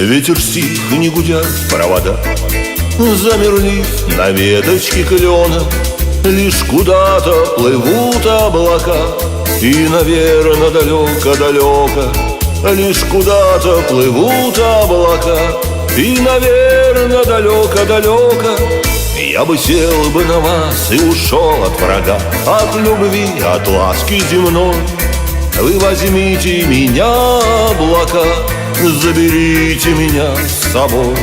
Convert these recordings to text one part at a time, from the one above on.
Ветер стих, не гудят провода, замерли на веточке клена. Лишь куда-то плывут облака, и, наверно, далеко-далеко. Лишь куда-то плывут облака, и, наверно, далеко-далеко. Я бы сел бы на вас и ушел от врага, от любви, от ласки земной. Вы возьмите меня, облака, заберите меня с собой.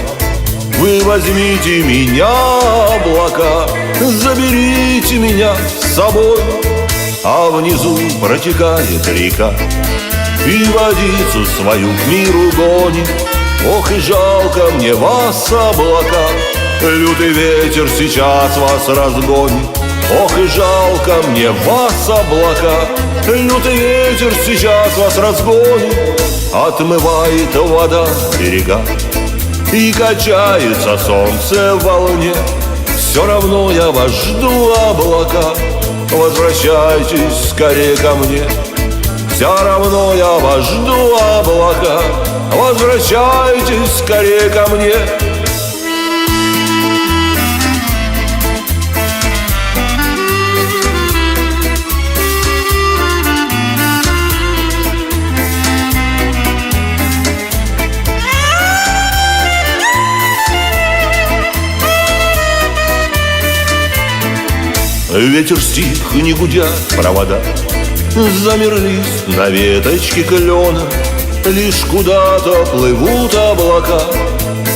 Вы возьмите меня, облака, заберите меня с собой. А внизу протекает река, и водицу свою к миру гонит. Ох, и жалко мне вас, облака, лютый ветер сейчас вас разгонит. Ох, и жалко мне вас, облака, лютый ветер сейчас вас разгонит. Отмывает вода берега, и качается солнце в волне. Все равно я вас жду, облака, возвращайтесь скорее ко мне. Все равно я вас жду, облака, возвращайтесь скорее ко мне. Ветер стих, не гудят провода, замерли на веточке клена. Лишь куда-то плывут облака,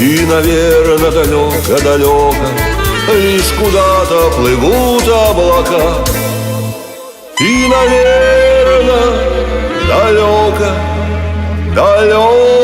и, наверно, далеко-далеко. Лишь куда-то плывут облака, и, наверно, далеко-далеко.